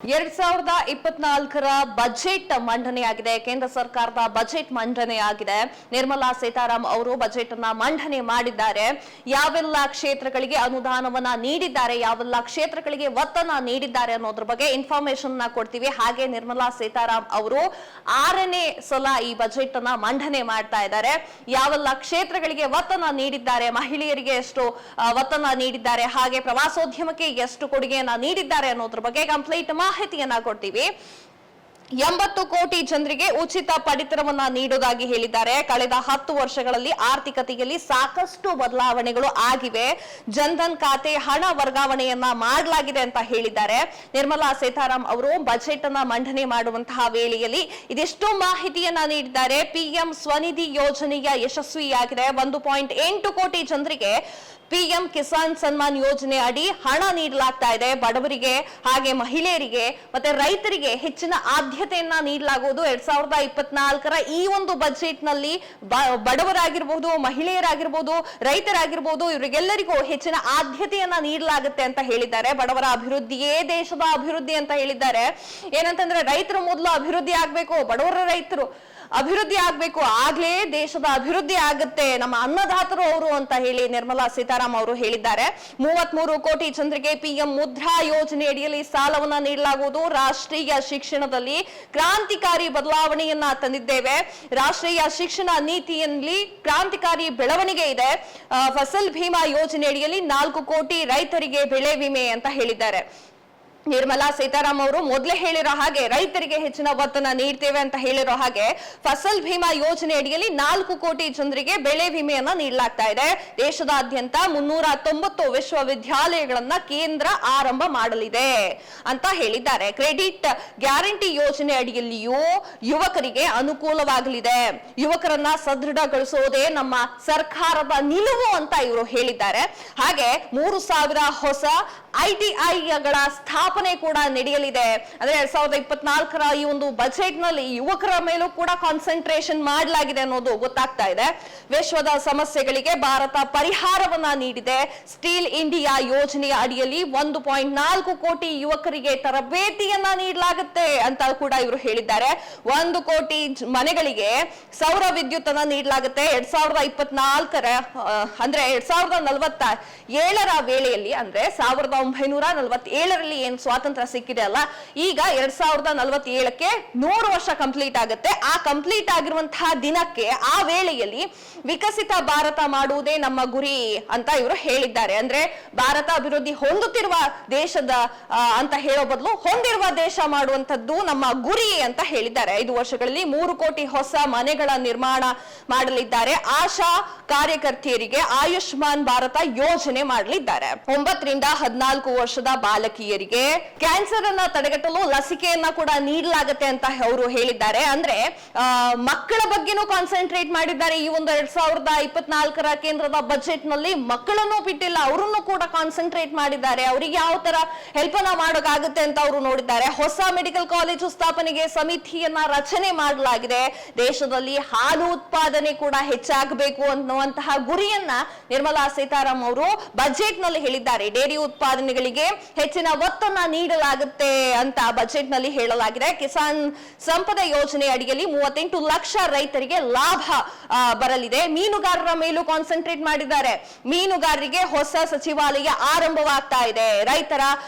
2024ರ budget ಮಂಡನೆಯಾಗಿದೆ. ಕೇಂದ್ರ ಸರ್ಕಾರದ budget ಮಂಡನೆಯಾಗಿದೆ. Nirmala Sitaram ಅವರು ಬಜೆಟ್ ಅನ್ನ ಮಂಡನೆ ಮಾಡಿದ್ದಾರೆ. ಯಾವೆಲ್ಲ ಕ್ಷೇತ್ರಗಳಿಗೆ ಅನುದಾನವನ್ನ ನೀಡಿದ್ದಾರೆ, ಯಾವೆಲ್ಲ ಕ್ಷೇತ್ರಗಳಿಗೆ ಒತ್ತನ್ನ ನೀಡಿದ್ದಾರೆ ಅನ್ನೋದ್ರ ಬಗ್ಗೆ ಇನ್ಫಾರ್ಮೇಶನ್ ಕೊಡ್ತೀವಿ. ಹಾಗೆ ನಿರ್ಮಲಾ ಸೀತಾರಾಮ್ ಅವರು 6ನೇ ಸಲ ಈ ಬಜೆಟ್ ಅನ್ನ ಮಂಡನೆ ಮಾಡ್ತಾ ಇದ್ದಾರೆ. ಯಾವೆಲ್ಲ ಕ್ಷೇತ್ರಗಳಿಗೆ ಒತ್ತನ್ನ ನೀಡಿದ್ದಾರೆ, ಮಹಿಳೆಯರಿಗೆ ಎಷ್ಟು ಒತ್ತನ್ನ ನೀಡಿದ್ದಾರೆ, ಹಾಗೆ ಪ್ರವಾಸೋದ್ಯಮಕ್ಕೆ ಎಷ್ಟು ಕೊಡುಗೆಯನ್ನ ನೀಡಿದ್ದಾರೆ ಅನ್ನೋದ್ರ ಬಗ್ಗೆ ಕಂಪ್ಲೀಟ್ ಮಾಹಿತಿಯನ್ನ ಕೊಡ್ತೀವಿ. 80 ಕೋಟಿ ಜನರಿಗೆ ಉಚಿತ ಪಡಿತರವನ್ನ ನೀಡುವುದಾಗಿ ಹೇಳಿದ್ದಾರೆ. ಕಳೆದ 10 ವರ್ಷಗಳಲ್ಲಿ ಆರ್ಥಿಕತೆಯಲ್ಲಿ ಸಾಕಷ್ಟು ಬದಲಾವಣೆಗಳು ಆಗಿವೆ. ಜನ್ಧನ್ ಖಾತೆ ಹಣ ವರ್ಗಾವಣೆಯನ್ನ ಮಾಡಲಾಗಿದೆ ಅಂತ ಹೇಳಿದ್ದಾರೆ. ನಿರ್ಮಲಾ ಸೀತಾರಾಮ್ ಅವರು ಬಜೆಟ್ ಅನ್ನ ಮಂಡನೆ ಮಾಡುವಂತಹ ವೇಳೆಯಲ್ಲಿ ಇದಿಷ್ಟು ಮಾಹಿತಿಯನ್ನ ನೀಡಿದ್ದಾರೆ. ಪಿಎಂ ಸ್ವನಿಧಿ ಯೋಜನೆಯ ಯಶಸ್ವಿಯಾಗಿದೆ. 1.8 ಕೋಟಿ ಜನರಿಗೆ ಪಿಎಂ ಕಿಸಾನ್ ಸನ್ಮಾನ್ ಯೋಜನೆ ಅಡಿ ಹಣ ನೀಡಲಾಗ್ತಾ ಇದೆ. ಬಡವರಿಗೆ ಹಾಗೆ ಮಹಿಳೆಯರಿಗೆ ಮತ್ತೆ ರೈತರಿಗೆ ಹೆಚ್ಚಿನ ಆದ್ಯತೆಯನ್ನ ನೀಡಲಾಗುವುದು. 2024ರ ಈ ಒಂದು ಬಜೆಟ್ ನಲ್ಲಿ ಬಡವರಾಗಿರ್ಬಹುದು, ಮಹಿಳೆಯರಾಗಿರ್ಬಹುದು, ರೈತರಾಗಿರ್ಬಹುದು, ಇವರಿಗೆಲ್ಲರಿಗೂ ಹೆಚ್ಚಿನ ಆದ್ಯತೆಯನ್ನ ನೀಡಲಾಗುತ್ತೆ ಅಂತ ಹೇಳಿದ್ದಾರೆ. ಬಡವರ ಅಭಿವೃದ್ಧಿಯೇ ದೇಶದ ಅಭಿವೃದ್ಧಿ ಅಂತ ಹೇಳಿದ್ದಾರೆ. ಏನಂತಂದ್ರೆ ರೈತರು ಮೊದಲು ಅಭಿವೃದ್ಧಿ ಆಗ್ಬೇಕು, ಬಡವರ ರೈತರು ಅಭಿವೃದ್ಧಿ ಆಗ್ಬೇಕು, ಆಗ್ಲೇ ದೇಶದ ಅಭಿವೃದ್ಧಿ ಆಗುತ್ತೆ, ನಮ್ಮ ಅನ್ನದಾತರು ಅವರು ಅಂತ ಹೇಳಿ ನಿರ್ಮಲಾ ಸೀತಾರಾಮ್ ಅವರು ಹೇಳಿದ್ದಾರೆ. 33 ಕೋಟಿ ಜನರಿಗೆ ಪಿಎಂ ಮುದ್ರಾ ಯೋಜನೆ ಅಡಿಯಲ್ಲಿ ಸಾಲವನ್ನ ನೀಡಲಾಗುವುದು. ರಾಷ್ಟ್ರೀಯ ಶಿಕ್ಷಣದಲ್ಲಿ ಕ್ರಾಂತಿಕಾರಿ ಬದಲಾವಣೆಯನ್ನ ತಂದಿದ್ದೇವೆ. ರಾಷ್ಟ್ರೀಯ ಶಿಕ್ಷಣ ನೀತಿಯಲ್ಲಿ ಕ್ರಾಂತಿಕಾರಿ ಬೆಳವಣಿಗೆ ಇದೆ. ಫಸಲ್ ಭೀಮಾ ಯೋಜನೆ ಅಡಿಯಲ್ಲಿ 4 ಕೋಟಿ ರೈತರಿಗೆ ಬೆಳೆ ವಿಮೆ ಅಂತ ಹೇಳಿದ್ದಾರೆ. ನಿರ್ಮಲಾ ಸೀತಾರಾಮ್ ಅವರು ಮೊದಲೇ ಹೇಳಿರೋ ಹಾಗೆ ರೈತರಿಗೆ ಹೆಚ್ಚಿನ ಒತ್ತನ್ನ ನೀಡ್ತೇವೆ ಅಂತ ಹೇಳಿರೋ ಹಾಗೆ ಫಸಲ್ ಭೀಮಾ ಯೋಜನೆ ಅಡಿಯಲ್ಲಿ 4 ಕೋಟಿ ಜನರಿಗೆ ಬೆಳೆ ವಿಮೆಯನ್ನ ನೀಡಲಾಗ್ತಾ ಇದೆ. ದೇಶದಾದ್ಯಂತ 390 ವಿಶ್ವವಿದ್ಯಾಲಯಗಳನ್ನ ಕೇಂದ್ರ ಆರಂಭ ಮಾಡಲಿದೆ ಅಂತ ಹೇಳಿದ್ದಾರೆ. ಕ್ರೆಡಿಟ್ ಗ್ಯಾರಂಟಿ ಯೋಜನೆ ಅಡಿಯಲ್ಲಿಯೂ ಯುವಕರಿಗೆ ಅನುಕೂಲವಾಗಲಿದೆ. ಯುವಕರನ್ನ ಸದೃಢಗೊಳಿಸುವುದೇ ನಮ್ಮ ಸರ್ಕಾರದ ನಿಲುವು ಅಂತ ಇವರು ಹೇಳಿದ್ದಾರೆ. ಹಾಗೆ 3,000 ಹೊಸ ಐಟಿಐಗಳ ಸ್ಥಾಪನೆ ಕೂಡ ನಡೆಯಲಿದೆ. ಅಂದ್ರೆ 2024ರ ಈ ಒಂದು ಬಜೆಟ್ ನಲ್ಲಿ ಯುವಕರ ಮೇಲೂ ಕೂಡ ಕಾನ್ಸಂಟ್ರೇಷನ್ ಮಾಡಲಾಗಿದೆ ಅನ್ನೋದು ಗೊತ್ತಾಗ್ತಾ ಇದೆ. ವಿಶ್ವದ ಸಮಸ್ಯೆಗಳಿಗೆ ಭಾರತ ಪರಿಹಾರವನ್ನ ನೀಡಿದೆ. ಸ್ಟೀಲ್ ಇಂಡಿಯಾ ಯೋಜನೆಯ ಅಡಿಯಲ್ಲಿ 1.4 ಕೋಟಿ ಯುವಕರಿಗೆ ತರಬೇತಿಯನ್ನ ನೀಡಲಾಗುತ್ತೆ ಅಂತ ಕೂಡ ಇವರು ಹೇಳಿದ್ದಾರೆ. 1 ಕೋಟಿ ಮನೆಗಳಿಗೆ ಸೌರ ವಿದ್ಯುತ್ ಅನ್ನ ನೀಡಲಾಗುತ್ತೆ. 2024ರ ಅಂದ್ರೆ 2047ರ ವೇಳೆಯಲ್ಲಿ ಅಂದ್ರೆ 1947ರಲ್ಲಿ ಏನ್ ಸ್ವಾತಂತ್ರ್ಯ ಸಿಕ್ಕಿದೆ ಅಲ್ಲ, ಈಗ 2047ಕ್ಕೆ 100 ವರ್ಷ ಕಂಪ್ಲೀಟ್ ಆಗುತ್ತೆ. ಆ ಕಂಪ್ಲೀಟ್ ಆಗಿರುವಂತಹ ದಿನಕ್ಕೆ ಆ ವೇಳೆಯಲ್ಲಿ ವಿಕಸಿತ ಭಾರತ ಮಾಡುವುದೇ ನಮ್ಮ ಗುರಿ ಅಂತ ಇವರು ಹೇಳಿದ್ದಾರೆ. ಅಂದ್ರೆ ಭಾರತ ಅಭಿವೃದ್ಧಿ ಹೊಂದುತ್ತಿರುವ ದೇಶದ ಅಂತ ಹೇಳೋ ಬದಲು ಹೊಂದಿರುವ ದೇಶ ಮಾಡುವಂತದ್ದು ನಮ್ಮ ಗುರಿ ಅಂತ ಹೇಳಿದ್ದಾರೆ. 5 ವರ್ಷಗಳಲ್ಲಿ 3 ಕೋಟಿ ಹೊಸ ಮನೆಗಳ ನಿರ್ಮಾಣ ಮಾಡಲಿದ್ದಾರೆ. ಆಶಾ ಕಾರ್ಯಕರ್ತೆಯರಿಗೆ ಆಯುಷ್ಮಾನ್ ಭಾರತ ಯೋಜನೆ ಮಾಡಲಿದ್ದಾರೆ. 9 ರಿಂದ 14 ವರ್ಷದ ಬಾಲಕಿಯರಿಗೆ ಕ್ಯಾನ್ಸರ್ ಅನ್ನ ತಡೆಗಟ್ಟಲು ಲಸಿಕೆಯನ್ನ ಕೂಡ ನೀಡಲಾಗುತ್ತೆ ಅಂತ ಅವರು ಹೇಳಿದ್ದಾರೆ. ಅಂದ್ರೆ ಮಕ್ಕಳ ಬಗ್ಗೆನೂ ಕಾನ್ಸಂಟ್ರೇಟ್ ಮಾಡಿದ್ದಾರೆ. ಈ ಒಂದು 2024ರ ಕೇಂದ್ರದ ಬಜೆಟ್ ನಲ್ಲಿ ಮಕ್ಕಳನ್ನು ಬಿಟ್ಟಿಲ್ಲ, ಅವರನ್ನು ಕೂಡ ಕಾನ್ಸಂಟ್ರೇಟ್ ಮಾಡಿದ್ದಾರೆ. ಅವರಿಗೆ ಯಾವ ತರ ಹೆಲ್ಪ್ ಅನ್ನ ಮಾಡೋಕ್ಕಾಗುತ್ತೆ ಅಂತ ಅವರು ನೋಡಿದ್ದಾರೆ. ಹೊಸ ಮೆಡಿಕಲ್ ಕಾಲೇಜು ಸ್ಥಾಪನೆಗೆ ಸಮಿತಿಯನ್ನ ರಚನೆ ಮಾಡಲಾಗಿದೆ. ದೇಶದಲ್ಲಿ ಹಾಲು ಉತ್ಪಾದನೆ ಕೂಡ ಹೆಚ್ಚಾಗಬೇಕು ಅನ್ನುವಂತಹ ಗುರಿಯನ್ನ ನಿರ್ಮಲಾ ಸೀತಾರಾಮ್ ಅವರು ಬಜೆಟ್ ನಲ್ಲಿ ಹೇಳಿದ್ದಾರೆ. ಡೇರಿ ಉತ್ಪಾದನೆಗಳಿಗೆ ಹೆಚ್ಚಿನ ಒತ್ತನ್ನ ನೀಡಲಾಗುತ್ತೆ ಅಂತ ಬಜೆಟ್ ನಲ್ಲಿ ಹೇಳಲಾಗಿದೆ. ಕಿಸಾನ್ ಸಂಪದ ಯೋಜನೆ ಅಡಿಯಲ್ಲಿ 38 ಲಕ್ಷ ರೈತರಿಗೆ ಲಾಭ ಬರಲಿದೆ. ಮೀನುಗಾರರ ಮೇಲೂ ಕಾನ್ಸಂಟ್ರೇಟ್ ಮಾಡಿದ್ದಾರೆ. ಮೀನುಗಾರರಿಗೆ ಹೊಸ ಸಚಿವಾಲಯ ಆರಂಭವಾಗ್ತಾ ಇದೆ. ರೈತರ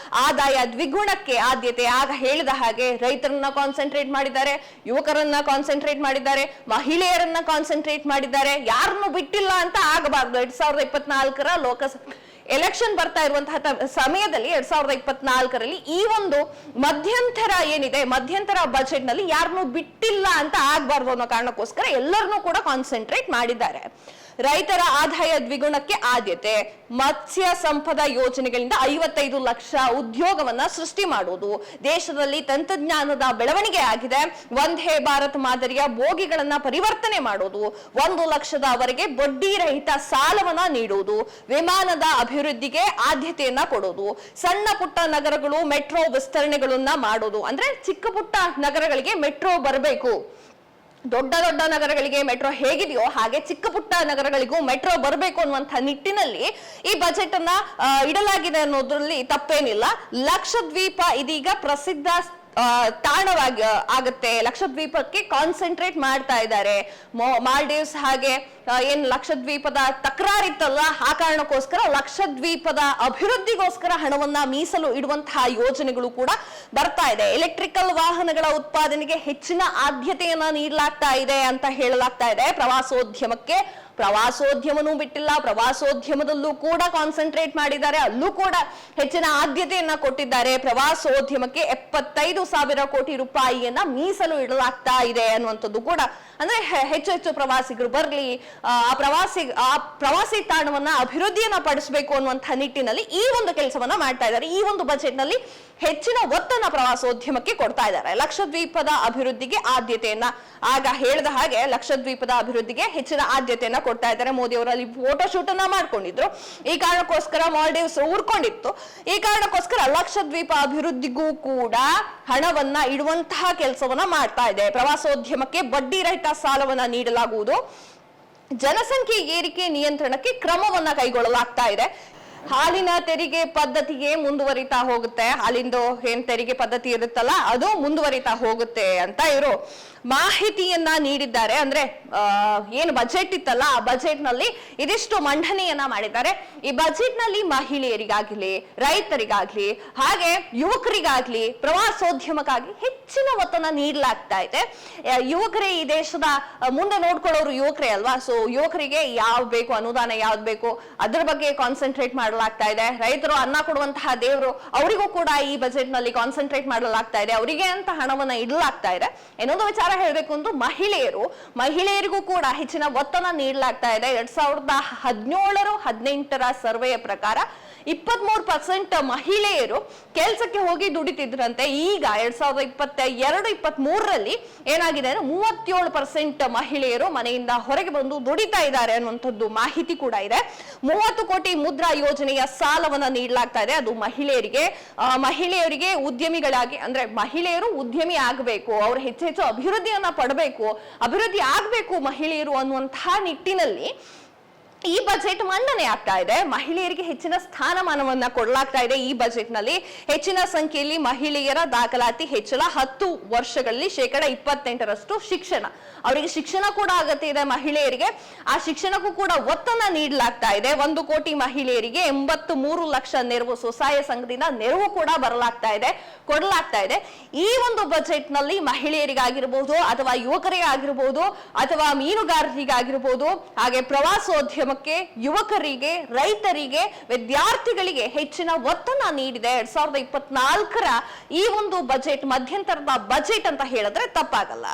ಆದಾಯ ದ್ವಿಗುಣಕ್ಕೆ ಆದ್ಯತೆ. ಆಗ ಹೇಳಿದ ಹಾಗೆ ರೈತರನ್ನ ಕಾನ್ಸಂಟ್ರೇಟ್ ಮಾಡಿದ್ದಾರೆ, ಯುವಕರನ್ನ ಕಾನ್ಸಂಟ್ರೇಟ್ ಮಾಡಿದ್ದಾರೆ, ಮಹಿಳೆಯರನ್ನ ಕಾನ್ಸಂಟ್ರೇಟ್ ಮಾಡಿದ್ದಾರೆ. ಯಾರನ್ನು ಬಿಟ್ಟಿಲ್ಲ ಅಂತ ಆಗಬಾರ್ದು. 2024ರ ಲೋಕಸಭಾ ಎಲೆಕ್ಷನ್ ಬರ್ತಾ ಇರುವಂತಹ ಸಮಯದಲ್ಲಿ 2024ರಲ್ಲಿ ಈ ಒಂದು ಮಧ್ಯಂತರ ಏನಿದೆ, ಮಧ್ಯಂತರ ಬಜೆಟ್ ನಲ್ಲಿ ಯಾರನ್ನೂ ಬಿಟ್ಟಿಲ್ಲ ಅಂತ ಆಗ್ಬಾರ್ದು ಅನ್ನೋ ಕಾರಣಕ್ಕೋಸ್ಕರ ಎಲ್ಲರನ್ನೂ ಕೂಡ ಕಾನ್ಸಂಟ್ರೇಟ್ ಮಾಡಿದ್ದಾರೆ. ರೈತರ ಆದಾಯ ದ್ವಿಗುಣಕ್ಕೆ ಆದ್ಯತೆ. ಮತ್ಸ್ಯ ಸಂಪದ ಯೋಜನೆಗಳಿಂದ 55 ಲಕ್ಷ ಉದ್ಯೋಗವನ್ನ ಸೃಷ್ಟಿ ಮಾಡುವುದು. ದೇಶದಲ್ಲಿ ತಂತ್ರಜ್ಞಾನದ ಬೆಳವಣಿಗೆ ಆಗಿದೆ. ವಂದೇ ಭಾರತ್ ಮಾದರಿಯ ಬೋಗಿಗಳನ್ನ ಪರಿವರ್ತನೆ ಮಾಡುವುದು. 1 ಲಕ್ಷದವರೆಗೆ ಬಡ್ಡಿ ರಹಿತ ಸಾಲವನ್ನ ನೀಡುವುದು. ವಿಮಾನದ ಅಭಿವೃದ್ಧಿಗೆ ಆದ್ಯತೆಯನ್ನ ಕೊಡುವುದು. ಸಣ್ಣ ಪುಟ್ಟ ನಗರಗಳು ಮೆಟ್ರೋ ವಿಸ್ತರಣೆಗಳನ್ನ ಮಾಡೋದು. ಅಂದ್ರೆ ಚಿಕ್ಕ ಪುಟ್ಟ ನಗರಗಳಿಗೆ ಮೆಟ್ರೋ ಬರಬೇಕು, ದೊಡ್ಡ ದೊಡ್ಡ ನಗರಗಳಿಗೆ ಮೆಟ್ರೋ ಹೇಗಿದೆಯೋ ಹಾಗೆ ಚಿಕ್ಕ ಪುಟ್ಟ ನಗರಗಳಿಗೂ ಮೆಟ್ರೋ ಬರಬೇಕು ಅನ್ನುವಂಥ ನಿಟ್ಟಿನಲ್ಲಿ ಈ ಬಜೆಟ್ ಅನ್ನ ಇಡಲಾಗಿದೆ ಅನ್ನೋದ್ರಲ್ಲಿ ತಪ್ಪೇನಿಲ್ಲ. ಲಕ್ಷದ್ವೀಪ ಇದೀಗ ಪ್ರಸಿದ್ಧ ತಾಣವಾಗಿ ಆಗುತ್ತೆ. ಲಕ್ಷದ್ವೀಪಕ್ಕೆ ಕಾನ್ಸಂಟ್ರೇಟ್ ಮಾಡ್ತಾ ಇದ್ದಾರೆ. ಮಾಲ್ಡೀವ್ಸ್ ಹಾಗೆ ಏನ್ ಲಕ್ಷದ್ವೀಪದ ತಕರಾರಿತ್ತಲ್ಲ, ಆ ಕಾರಣಕ್ಕೋಸ್ಕರ ಲಕ್ಷದ್ವೀಪದ ಅಭಿವೃದ್ಧಿಗೋಸ್ಕರ ಹಣವನ್ನ ಮೀಸಲು ಇಡುವಂತಹ ಯೋಜನೆಗಳು ಕೂಡ ಬರ್ತಾ ಇದೆ. ಎಲೆಕ್ಟ್ರಿಕಲ್ ವಾಹನಗಳ ಉತ್ಪಾದನೆಗೆ ಹೆಚ್ಚಿನ ಆದ್ಯತೆಯನ್ನ ನೀಡಲಾಗ್ತಾ ಇದೆ ಅಂತ ಹೇಳಲಾಗ್ತಾ ಇದೆ. ಪ್ರವಾಸೋದ್ಯಮನೂ ಬಿಟ್ಟಿಲ್ಲ, ಪ್ರವಾಸೋದ್ಯಮದಲ್ಲೂ ಕೂಡ ಕಾನ್ಸಂಟ್ರೇಟ್ ಮಾಡಿದ್ದಾರೆ, ಅಲ್ಲೂ ಕೂಡ ಹೆಚ್ಚಿನ ಆದ್ಯತೆಯನ್ನ ಕೊಟ್ಟಿದ್ದಾರೆ. ಪ್ರವಾಸೋದ್ಯಮಕ್ಕೆ 75,000 ಕೋಟಿ ರೂಪಾಯಿಯನ್ನ ಮೀಸಲು ಇಡಲಾಗ್ತಾ ಇದೆ ಅನ್ನುವಂಥದ್ದು ಕೂಡ, ಅಂದ್ರೆ ಹೆಚ್ಚು ಪ್ರವಾಸಿಗರು ಬರ್ಲಿ, ಆ ಪ್ರವಾಸಿ ತಾಣವನ್ನ ಅಭಿವೃದ್ಧಿಯನ್ನ ಪಡಿಸಬೇಕು ಅನ್ನುವಂಥ ನಿಟ್ಟಿನಲ್ಲಿ ಈ ಒಂದು ಕೆಲಸವನ್ನ ಮಾಡ್ತಾ ಇದ್ದಾರೆ. ಈ ಒಂದು ಬಜೆಟ್ ನಲ್ಲಿ ಹೆಚ್ಚಿನ ಒತ್ತನ್ನ ಪ್ರವಾಸೋದ್ಯಮಕ್ಕೆ ಕೊಡ್ತಾ ಇದ್ದಾರೆ. ಲಕ್ಷದ್ವೀಪದ ಅಭಿವೃದ್ಧಿಗೆ ಆದ್ಯತೆಯನ್ನ, ಆಗ ಹೇಳಿದ ಹಾಗೆ ಲಕ್ಷದ್ವೀಪದ ಅಭಿವೃದ್ಧಿಗೆ ಹೆಚ್ಚಿನ ಆದ್ಯತೆಯನ್ನ ಕೊಡ್ತಾ ಇದ್ದಾರೆ. ಮೋದಿ ಅವರಲ್ಲಿ ಫೋಟೋ ಶೂಟ್ ಅನ್ನ ಮಾಡ್ಕೊಂಡಿದ್ರು. ಈ ಕಾರಣಕ್ಕೋಸ್ಕರ ಮಾಲ್ಡೀವ್ಸ್ ಊರ್ಕೊಂಡಿತ್ತು. ಈ ಕಾರಣಕ್ಕೋಸ್ಕರ ಲಕ್ಷದ್ವೀಪ ಅಭಿವೃದ್ಧಿಗೂ ಕೂಡ ಹಣವನ್ನ ಇಡುವಂತಹ ಕೆಲಸವನ್ನ ಮಾಡ್ತಾ ಇದೆ. ಪ್ರವಾಸೋದ್ಯಮಕ್ಕೆ ಬಡ್ಡಿ ರಹಿತ ಸಾಲವನ್ನ ನೀಡಲಾಗುವುದು. ಜನಸಂಖ್ಯೆ ಏರಿಕೆ ನಿಯಂತ್ರಣಕ್ಕೆ ಕ್ರಮವನ್ನ ಕೈಗೊಳ್ಳಲಾಗ್ತಾ ಇದೆ. ಹಾಲಿನ ತೆರಿಗೆ ಪದ್ಧತಿಗೆ ಮುಂದುವರಿತಾ ಹೋಗುತ್ತೆ. ಹಾಲಿಂದು ಏನ್ ತೆರಿಗೆ ಪದ್ಧತಿ ಇರುತ್ತಲ್ಲ ಅದು ಮುಂದುವರಿತಾ ಹೋಗುತ್ತೆ ಅಂತ ಇವರು ಮಾಹಿತಿಯನ್ನ ನೀಡಿದ್ದಾರೆ. ಅಂದ್ರೆ ಏನು ಬಜೆಟ್ ಇತ್ತಲ್ಲ ಆ ಬಜೆಟ್ ನಲ್ಲಿ ಇದಿಷ್ಟು ಮಂಡನೆಯನ್ನ ಮಾಡಿದ್ದಾರೆ. ಈ ಬಜೆಟ್ ನಲ್ಲಿ ಮಹಿಳೆಯರಿಗಾಗ್ಲಿ, ರೈತರಿಗಾಗ್ಲಿ, ಹಾಗೆ ಯುವಕರಿಗಾಗ್ಲಿ, ಪ್ರವಾಸೋದ್ಯಮಕ್ಕಾಗಿ ಹೆಚ್ಚಿನ ಒತ್ತನ್ನ ನೀಡಲಾಗ್ತಾ ಇದೆ. ಯುವಕರೇ ಈ ದೇಶದ ಮುಂದೆ ನೋಡ್ಕೊಳ್ಳೋರು ಯುವಕರೇ ಅಲ್ವಾ. ಸೊ ಯುವಕರಿಗೆ ಯಾವ್ದು ಬೇಕು, ಅನುದಾನ ಯಾವ್ದು ಬೇಕು ಅದ್ರ ಬಗ್ಗೆ ಕಾನ್ಸಂಟ್ರೇಟ್ ಮಾಡಲಾಗ್ತಾ ಇದೆ. ರೈತರು ಅನ್ನ ಕೊಡುವಂತಹ ದೇವರು, ಅವರಿಗೂ ಕೂಡ ಈ ಬಜೆಟ್ ನಲ್ಲಿ ಕಾನ್ಸಂಟ್ರೇಟ್ ಮಾಡಲಾಗ್ತಾ ಇದೆ. ಅವರಿಗೆ ಅಂತ ಹಣವನ್ನ ಇಡಲಾಗ್ತಾ ಇದೆ. ಇನ್ನೊಂದು ವಿಚಾರ ಹೇಳಬೇಕು ಅಂದ್ರೆ ಮಹಿಳೆಯರಿಗೂ ಕೂಡ ಹೆಚ್ಚಿನ ಒತ್ತನ್ನ ನೀಡಲಾಗ್ತಾ ಇದೆ. 2017-18 ಸರ್ವೆಯ ಪ್ರಕಾರ 23% ಮಹಿಳೆಯರು ಕೆಲಸಕ್ಕೆ ಹೋಗಿ ದುಡಿತಿದ್ರಂತೆ. ಈಗ 2022-23ರಲ್ಲಿ ಏನಾಗಿದೆ ಅಂದ್ರೆ 37% ಮಹಿಳೆಯರು ಮನೆಯಿಂದ ಹೊರಗೆ ಬಂದು ದುಡಿತಾ ಇದ್ದಾರೆ ಅನ್ನುವಂಥದ್ದು ಮಾಹಿತಿ ಕೂಡ ಇದೆ. 30 ಕೋಟಿ ಮುದ್ರಾ ಯೋಜನೆಯ ಸಾಲವನ್ನ ನೀಡಲಾಗ್ತಾ ಇದೆ. ಅದು ಮಹಿಳೆಯರಿಗೆ ಉದ್ಯಮಿಗಳಾಗಿ, ಅಂದ್ರೆ ಮಹಿಳೆಯರು ಉದ್ಯಮಿ ಆಗಬೇಕು, ಅವರು ಹೆಚ್ಚು ಅಭಿವೃದ್ಧಿಯನ್ನ ಪಡಬೇಕು, ಅಭಿವೃದ್ಧಿ ಆಗ್ಬೇಕು ಮಹಿಳೆಯರು ಅನ್ನುವಂತಹ ನಿಟ್ಟಿನಲ್ಲಿ ಈ ಬಜೆಟ್ ಮಂಡನೆ ಆಗ್ತಾ ಇದೆ. ಮಹಿಳೆಯರಿಗೆ ಹೆಚ್ಚಿನ ಸ್ಥಾನಮಾನವನ್ನ ಕೊಡಲಾಗ್ತಾ ಇದೆ. ಈ ಬಜೆಟ್ ನಲ್ಲಿ ಹೆಚ್ಚಿನ ಸಂಖ್ಯೆಯಲ್ಲಿ ಮಹಿಳೆಯರ ದಾಖಲಾತಿ ಹೆಚ್ಚಳ, 10 ವರ್ಷಗಳಲ್ಲಿ 28% ಶಿಕ್ಷಣ, ಅವರಿಗೆ ಶಿಕ್ಷಣ ಕೂಡ ಅಗತ್ಯ ಇದೆ ಮಹಿಳೆಯರಿಗೆ. ಆ ಶಿಕ್ಷಣಕ್ಕೂ ಕೂಡ ಒತ್ತನ್ನ ನೀಡಲಾಗ್ತಾ ಇದೆ. 1 ಕೋಟಿ ಮಹಿಳೆಯರಿಗೆ 83 ಲಕ್ಷ ನೆರವು, ಸ್ವಸಹಾಯ ಸಂಘದಿಂದ ನೆರವು ಕೂಡ ಕೊಡಲಾಗ್ತಾ ಇದೆ. ಈ ಒಂದು ಬಜೆಟ್ ನಲ್ಲಿ ಮಹಿಳೆಯರಿಗಾಗಿರ್ಬಹುದು, ಅಥವಾ ಯುವಕರಿಗಾಗಿರ್ಬಹುದು, ಅಥವಾ ಮೀನುಗಾರರಿಗಾಗಿರ್ಬಹುದು, ಹಾಗೆ ಪ್ರವಾಸೋದ್ಯಮ ಯುವಕರಿಗೆ, ರೈತರಿಗೆ, ವಿದ್ಯಾರ್ಥಿಗಳಿಗೆ ಹೆಚ್ಚಿನ ಒತ್ತನ್ನ ನೀಡಿದೆ. 2024ರ ಈ ಒಂದು ಬಜೆಟ್ ಮಧ್ಯಂತರದ ಬಜೆಟ್ ಅಂತ ಹೇಳಿದ್ರೆ ತಪ್ಪಾಗಲ್ಲ.